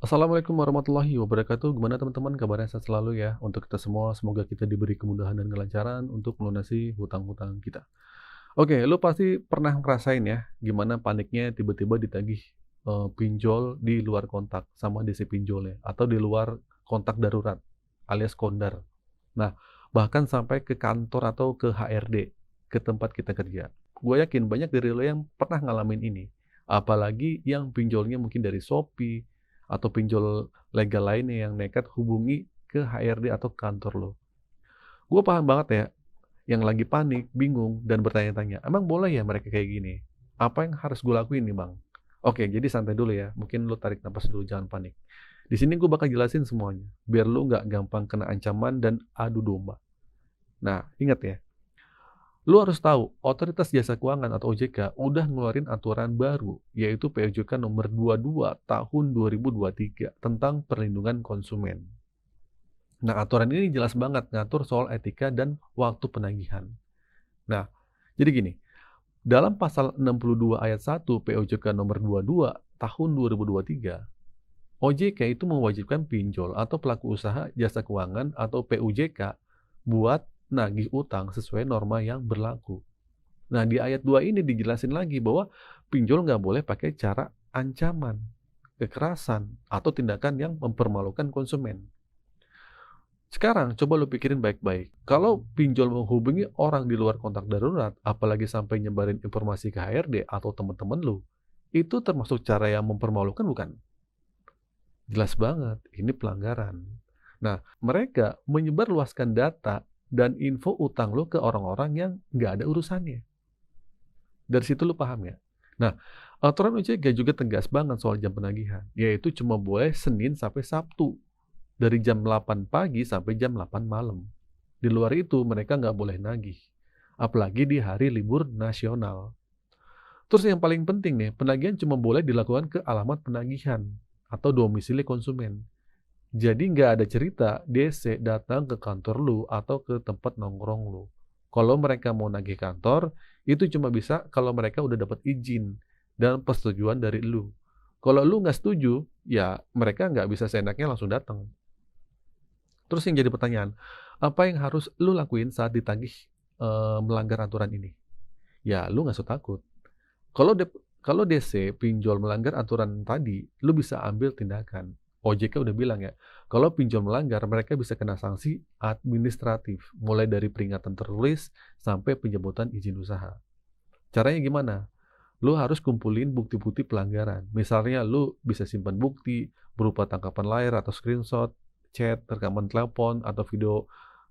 Assalamualaikum warahmatullahi wabarakatuh. Gimana teman-teman kabarnya sehat selalu ya. Untuk kita semua, semoga kita diberi kemudahan dan kelancaran untuk melunasi hutang-hutang kita. Oke, lu pasti pernah ngerasain ya, gimana paniknya tiba-tiba ditagih pinjol di luar kontak sama DC pinjolnya, atau di luar kontak darurat alias kondar. Nah, bahkan sampai ke kantor atau ke HRD, ke tempat kita kerja. Gue yakin banyak dari lo yang pernah ngalamin ini. Apalagi yang pinjolnya mungkin dari Shopee, atau pinjol legal lainnya yang nekat hubungi ke HRD atau kantor lo. Gue paham banget ya, yang lagi panik, bingung, dan bertanya-tanya, emang boleh ya mereka kayak gini? Apa yang harus gue lakuin nih bang? Oke, jadi santai dulu ya. Mungkin lo tarik napas dulu, jangan panik. Di sini gue bakal jelasin semuanya, biar lo nggak gampang kena ancaman dan adu domba. Nah, ingat ya, lu harus tahu, Otoritas Jasa Keuangan atau OJK udah ngeluarin aturan baru, yaitu POJK nomor 22 tahun 2023 tentang perlindungan konsumen. Nah, aturan ini jelas banget ngatur soal etika dan waktu penagihan. Nah, jadi gini, dalam pasal 62 ayat 1 POJK nomor 22 tahun 2023, OJK itu mewajibkan pinjol atau pelaku usaha jasa keuangan atau PUJK buat nagih utang sesuai norma yang berlaku. Nah, di ayat 2 ini dijelasin lagi bahwa pinjol nggak boleh pakai cara ancaman, kekerasan, atau tindakan yang mempermalukan konsumen. Sekarang, coba lu pikirin baik-baik. Kalau pinjol menghubungi orang di luar kontak darurat, apalagi sampai nyebarin informasi ke HRD atau teman-teman lu, itu termasuk cara yang mempermalukan bukan? Jelas banget, ini pelanggaran. Nah, mereka menyebarluaskan data dan info utang lu ke orang-orang yang nggak ada urusannya. Dari situ lu paham ya? Nah, aturan OJK juga tegas banget soal jam penagihan, yaitu cuma boleh Senin sampai Sabtu, dari jam 8 pagi sampai jam 8 malam. Di luar itu, mereka nggak boleh nagih. Apalagi di hari libur nasional. Terus yang paling penting nih, penagihan cuma boleh dilakukan ke alamat penagihan atau domisili konsumen. Jadi nggak ada cerita DC datang ke kantor lu atau ke tempat nongkrong lu. Kalau mereka mau nagih kantor, itu cuma bisa kalau mereka udah dapat izin dan persetujuan dari lu. Kalau lu nggak setuju, ya mereka nggak bisa seenaknya langsung datang. Terus yang jadi pertanyaan, apa yang harus lu lakuin saat ditagih melanggar aturan ini? Ya lu nggak usah takut. Kalau kalau DC pinjol melanggar aturan tadi, lu bisa ambil tindakan. OJK udah bilang ya, kalau pinjol melanggar, mereka bisa kena sanksi administratif, mulai dari peringatan tertulis sampai penjemputan izin usaha. Caranya gimana? Lu harus kumpulin bukti-bukti pelanggaran. Misalnya lu bisa simpan bukti berupa tangkapan layar atau screenshot, chat, rekaman telepon, atau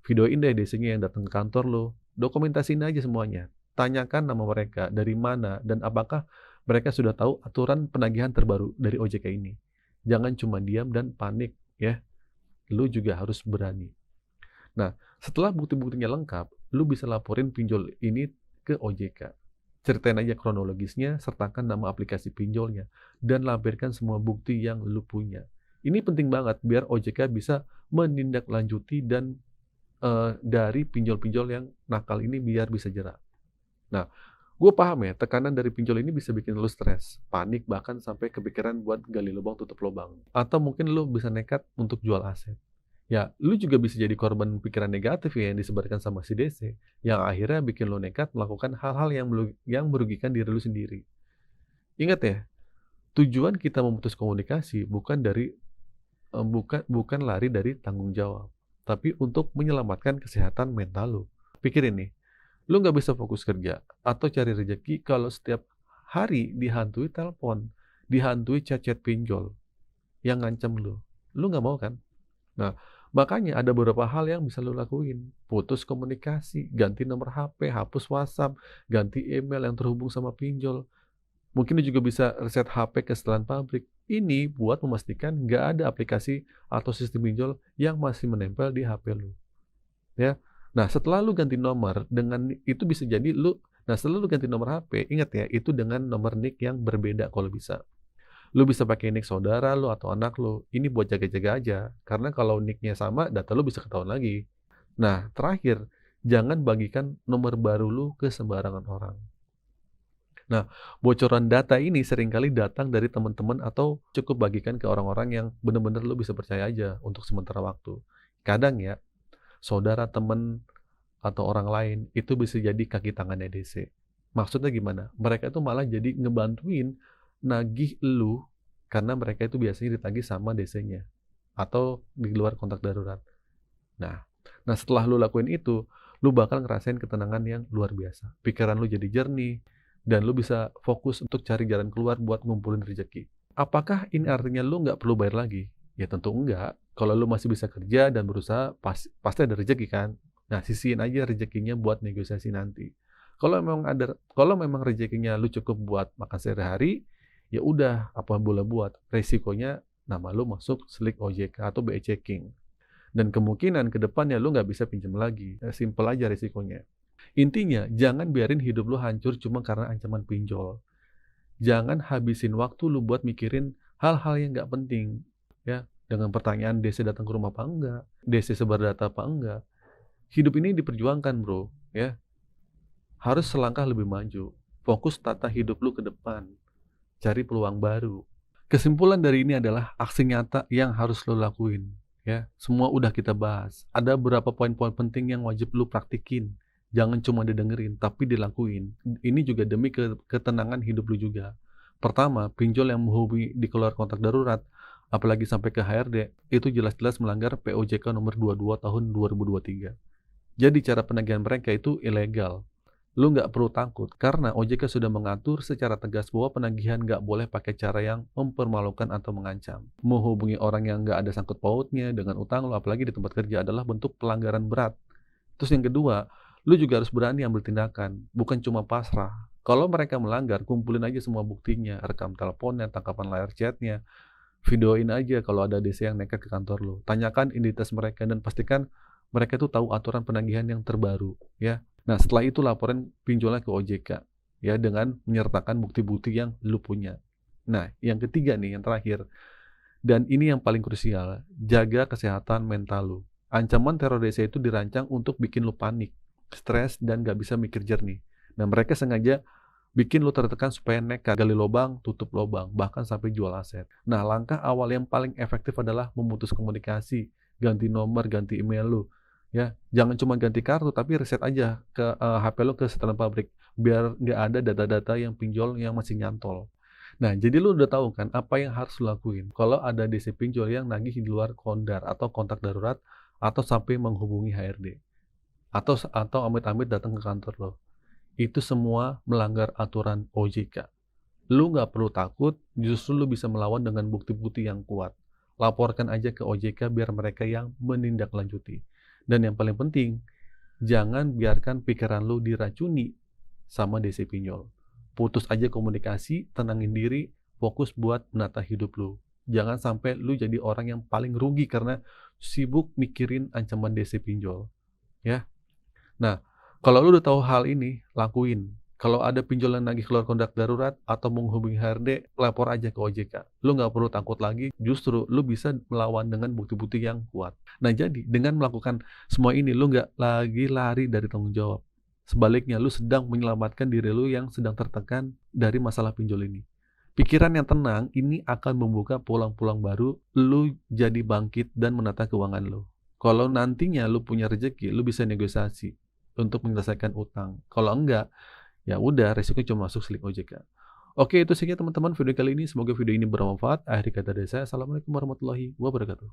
videoin deh DC-nya yang datang ke kantor lu. Dokumentasiin aja semuanya. Tanyakan nama mereka, dari mana, dan apakah mereka sudah tahu aturan penagihan terbaru dari OJK ini. Jangan cuma diam dan panik ya. Lu juga harus berani. Nah, setelah bukti-buktinya lengkap, lu bisa laporin pinjol ini ke OJK. Ceritain aja kronologisnya, sertakan nama aplikasi pinjolnya, dan lampirkan semua bukti yang lu punya. Ini penting banget biar OJK bisa menindaklanjuti dan dari pinjol-pinjol yang nakal ini biar bisa jerak. Nah, gue paham ya, tekanan dari pinjol ini bisa bikin lu stres, panik, bahkan sampai kepikiran buat gali lubang tutup lubang. Atau mungkin lu bisa nekat untuk jual aset. Ya, lu juga bisa jadi korban pikiran negatif ya yang disebarkan sama si DC, yang akhirnya bikin lu nekat melakukan hal-hal yang merugikan diri lu sendiri. Ingat ya, tujuan kita memutus komunikasi bukan lari dari tanggung jawab, tapi untuk menyelamatkan kesehatan mental lu. Pikirin nih, lu nggak bisa fokus kerja atau cari rezeki kalau setiap hari dihantui telepon, dihantui chat-chat pinjol yang ngancam lu. Lu nggak mau kan? Nah, makanya ada beberapa hal yang bisa lu lakuin. Putus komunikasi, ganti nomor HP, hapus WhatsApp, ganti email yang terhubung sama pinjol. Mungkin lu juga bisa reset HP ke setelan pabrik. Ini buat memastikan nggak ada aplikasi atau sistem pinjol yang masih menempel di HP lu. Ya. Nah, setelah lu ganti nomor dengan itu bisa jadi setelah lu ganti nomor HP, ingat ya, itu dengan nomor NIK yang berbeda kalau bisa. Lu bisa pakai NIK saudara lu atau anak lu. Ini buat jaga-jaga aja. Karena kalau NIK-nya sama, data lu bisa ketahuan lagi. Nah, terakhir, jangan bagikan nomor baru lu ke sembarangan orang. Nah, bocoran data ini seringkali datang dari teman-teman atau cukup bagikan ke orang-orang yang benar-benar lu bisa percaya aja untuk sementara waktu. Kadang ya, saudara, temen, atau orang lain itu bisa jadi kaki tangannya DC. Maksudnya gimana? Mereka itu malah jadi ngebantuin nagih lu karena mereka itu biasanya ditagih sama DC-nya atau di luar kontak darurat. Nah, setelah lu lakuin itu, lu bakal ngerasain ketenangan yang luar biasa. Pikiran lu jadi jernih dan lu bisa fokus untuk cari jalan keluar buat ngumpulin rezeki. Apakah ini artinya lu nggak perlu bayar lagi? Ya tentu enggak. Kalau lu masih bisa kerja dan berusaha, pasti ada rezeki kan? Nah, sisihin aja rezekinya buat negosiasi nanti. Kalau memang rezekinya lu cukup buat makan sehari-hari, ya udah apa boleh buat. Resikonya nama lu masuk slik OJK atau BE checking. Dan kemungkinan ke depannya lu nggak bisa pinjam lagi. Simple aja risikonya. Intinya, jangan biarin hidup lu hancur cuma karena ancaman pinjol. Jangan habisin waktu lu buat mikirin hal-hal yang nggak penting. Ya, dengan pertanyaan DC datang ke rumah apa enggak, DC sebar data apa enggak. Hidup ini diperjuangkan, bro. Ya, harus selangkah lebih maju. Fokus tata hidup lu ke depan. Cari peluang baru. Kesimpulan dari ini adalah aksi nyata yang harus lo lakuin. Ya, semua udah kita bahas. Ada beberapa poin-poin penting yang wajib lu praktikin. Jangan cuma didengerin, tapi dilakuin. Ini juga demi ketenangan hidup lu juga. Pertama, pinjol yang menghubungi di keluar kontak darurat, apalagi sampai ke HRD, itu jelas-jelas melanggar POJK nomor 22 tahun 2023. Jadi cara penagihan mereka itu ilegal. Lu nggak perlu takut, karena OJK sudah mengatur secara tegas bahwa penagihan nggak boleh pakai cara yang mempermalukan atau mengancam. Menghubungi orang yang nggak ada sangkut pautnya dengan utang lu, apalagi di tempat kerja, adalah bentuk pelanggaran berat. Terus yang kedua, lu juga harus berani ambil tindakan, bukan cuma pasrah. Kalau mereka melanggar, kumpulin aja semua buktinya, rekam teleponnya, tangkapan layar chatnya, videoin aja kalau ada DC yang nekat ke kantor lu. Tanyakan identitas mereka dan pastikan mereka itu tahu aturan penagihan yang terbaru, ya. Nah, setelah itu laporan pinjolnya ke OJK, ya, dengan menyertakan bukti-bukti yang lu punya. Nah, yang ketiga nih, yang terakhir, dan ini yang paling krusial, jaga kesehatan mental lu. Ancaman teror DC itu dirancang untuk bikin lu panik, stres, dan gak bisa mikir jernih. Nah, mereka sengaja bikin lu tertekan supaya nekat, gali lubang, tutup lubang, bahkan sampai jual aset. Nah, langkah awal yang paling efektif adalah memutus komunikasi, ganti nomor, ganti email lu. Ya, jangan cuma ganti kartu, tapi reset aja ke HP lu ke setelan pabrik, biar nggak ada data-data yang pinjol yang masih nyantol. Nah, jadi lu udah tahu kan apa yang harus lu lakuin kalau ada DC pinjol yang nagih di luar kondar atau kontak darurat atau sampai menghubungi HRD atau amit-amit datang ke kantor lo. Itu semua melanggar aturan OJK. Lu nggak perlu takut, justru lu bisa melawan dengan bukti-bukti yang kuat. Laporkan aja ke OJK biar mereka yang menindaklanjuti. Dan yang paling penting, jangan biarkan pikiran lu diracuni sama DC pinjol. Putus aja komunikasi, tenangin diri, fokus buat menata hidup lu. Jangan sampai lu jadi orang yang paling rugi karena sibuk mikirin ancaman DC pinjol. Ya. Nah, kalau lu udah tahu hal ini, lakuin. Kalau ada pinjol yang nagih keluar kontak darurat atau menghubungi HRD, lapor aja ke OJK. Lu nggak perlu takut lagi, justru lu bisa melawan dengan bukti-bukti yang kuat. Nah, jadi dengan melakukan semua ini, lu nggak lagi lari dari tanggung jawab. Sebaliknya, lu sedang menyelamatkan diri lu yang sedang tertekan dari masalah pinjol ini. Pikiran yang tenang ini akan membuka peluang-peluang baru, lu jadi bangkit dan menata keuangan lu. Kalau nantinya lu punya rezeki, lu bisa negosiasi untuk menyelesaikan utang. Kalau enggak, ya udah, resiko cuma masuk slik OJK. Oke, itu saja teman-teman video kali ini. Semoga video ini bermanfaat. Akhir kata dari saya, assalamualaikum warahmatullahi wabarakatuh.